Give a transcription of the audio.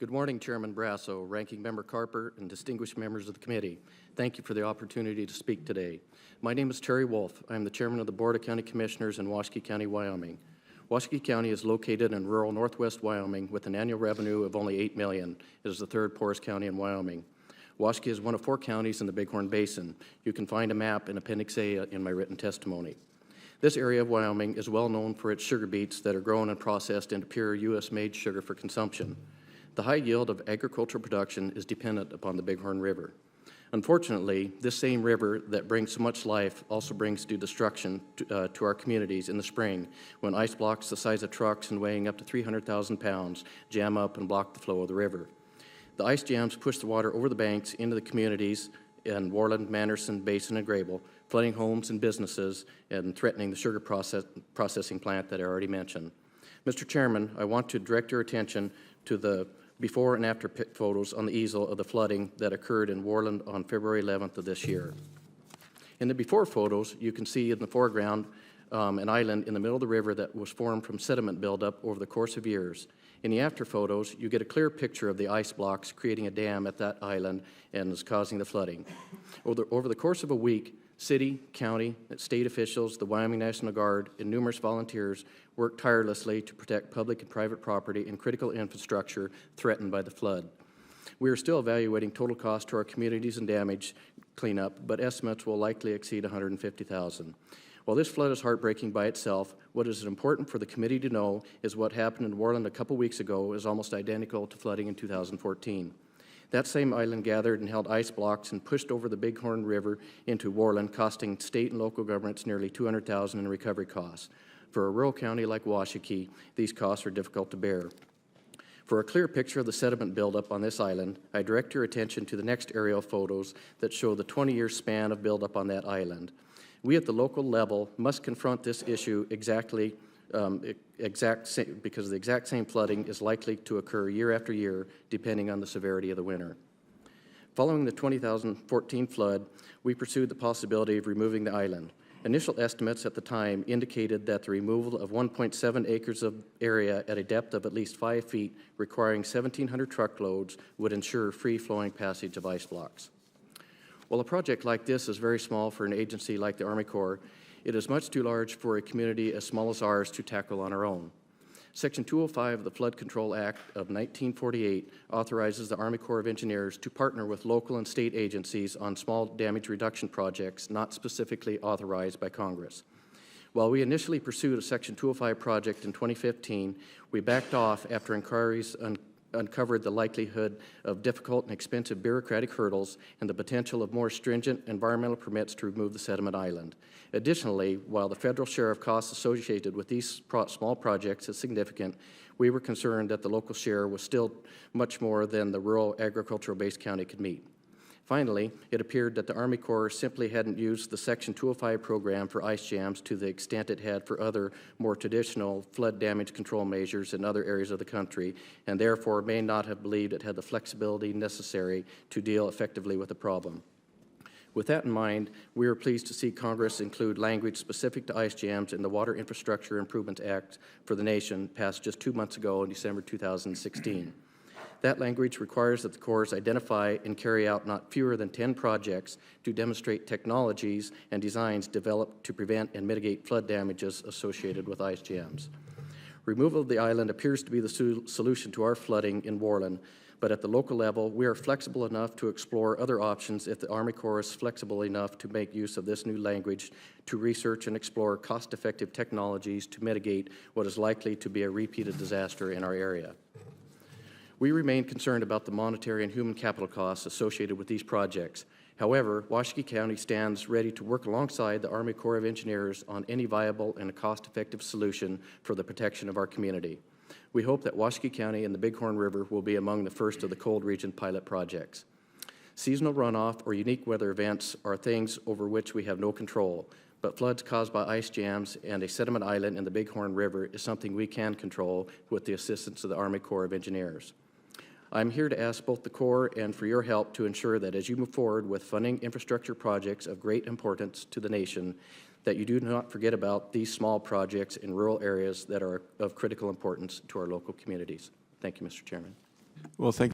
Good morning, Chairman Barrasso, Ranking Member Carper, and distinguished members of the committee. Thank you for the opportunity to speak today. My name is Terry Wolf. I am the Chairman of the Board of County Commissioners in Washakie County, Wyoming. Washakie County is located in rural northwest Wyoming with an annual revenue of only $8 million. It is the third poorest county in Wyoming. Washakie is one of 4 counties in the Bighorn Basin. You can find a map in Appendix A in my written testimony. This area of Wyoming is well known for its sugar beets that are grown and processed into pure U.S.-made sugar for consumption. The high yield of agricultural production is dependent upon the Bighorn River. Unfortunately, this same river that brings so much life also brings destruction to our communities in the spring when ice blocks the size of trucks and weighing up to 300,000 pounds jam up and block the flow of the river. The ice jams push the water over the banks into the communities in Worland, Manderson, Basin, and Grable, flooding homes and businesses and threatening the sugar processing plant that I already mentioned. Mr. Chairman, I want to direct your attention to the before and after photos on the easel of the flooding that occurred in Worland on February 11th of this year. In the before photos, you can see in the foreground an island in the middle of the river that was formed from sediment buildup over the course of years. In the after photos, you get a clear picture of the ice blocks creating a dam at that island and is causing the flooding. Over the course of a week, city, county, state officials, the Wyoming National Guard, and numerous volunteers worked tirelessly to protect public and private property and critical infrastructure threatened by the flood. We are still evaluating total cost to our communities and damage cleanup, but estimates will likely exceed $150,000. While this flood is heartbreaking by itself, what is important for the committee to know is what happened in Worland a couple weeks ago is almost identical to flooding in 2014. That same island gathered and held ice blocks and pushed over the Bighorn River into Worland, costing state and local governments nearly $200,000 in recovery costs. For a rural county like Washakie, these costs are difficult to bear. For a clear picture of the sediment buildup on this island, I direct your attention to the next aerial photos that show the 20-year span of buildup on that island. We at the local level must confront this issue because the exact same flooding is likely to occur year after year, depending on the severity of the winter. Following the 2014 flood, we pursued the possibility of removing the island. Initial estimates at the time indicated that the removal of 1.7 acres of area at a depth of at least 5 feet, requiring 1,700 truckloads, would ensure free-flowing passage of ice blocks. While a project like this is very small for an agency like the Army Corps, it is much too large for a community as small as ours to tackle on our own. Section 205 of the Flood Control Act of 1948 authorizes the Army Corps of Engineers to partner with local and state agencies on small damage reduction projects not specifically authorized by Congress. While we initially pursued a Section 205 project in 2015, we backed off after inquiries uncovered the likelihood of difficult and expensive bureaucratic hurdles and the potential of more stringent environmental permits to remove the sediment island. Additionally, while the federal share of costs associated with these small projects is significant, we were concerned that the local share was still much more than the rural agricultural-based county could meet. Finally, it appeared that the Army Corps simply hadn't used the Section 205 program for ice jams to the extent it had for other, more traditional flood damage control measures in other areas of the country, and therefore may not have believed it had the flexibility necessary to deal effectively with the problem. With that in mind, we are pleased to see Congress include language specific to ice jams in the Water Infrastructure Improvement Act for the nation, passed just 2 months ago in December 2016. That language requires that the Corps identify and carry out not fewer than 10 projects to demonstrate technologies and designs developed to prevent and mitigate flood damages associated with ice jams. Removal of the island appears to be the solution to our flooding in Worland, but at the local level, we are flexible enough to explore other options if the Army Corps is flexible enough to make use of this new language to research and explore cost-effective technologies to mitigate what is likely to be a repeated disaster in our area. We remain concerned about the monetary and human capital costs associated with these projects. However, Washakie County stands ready to work alongside the Army Corps of Engineers on any viable and cost-effective solution for the protection of our community. We hope that Washakie County and the Bighorn River will be among the first of the cold region pilot projects. Seasonal runoff or unique weather events are things over which we have no control, but floods caused by ice jams and a sediment island in the Bighorn River is something we can control with the assistance of the Army Corps of Engineers. I'm here to ask both the Corps and for your help to ensure that as you move forward with funding infrastructure projects of great importance to the nation, that you do not forget about these small projects in rural areas that are of critical importance to our local communities. Thank you, Mr. Chairman. Well, thank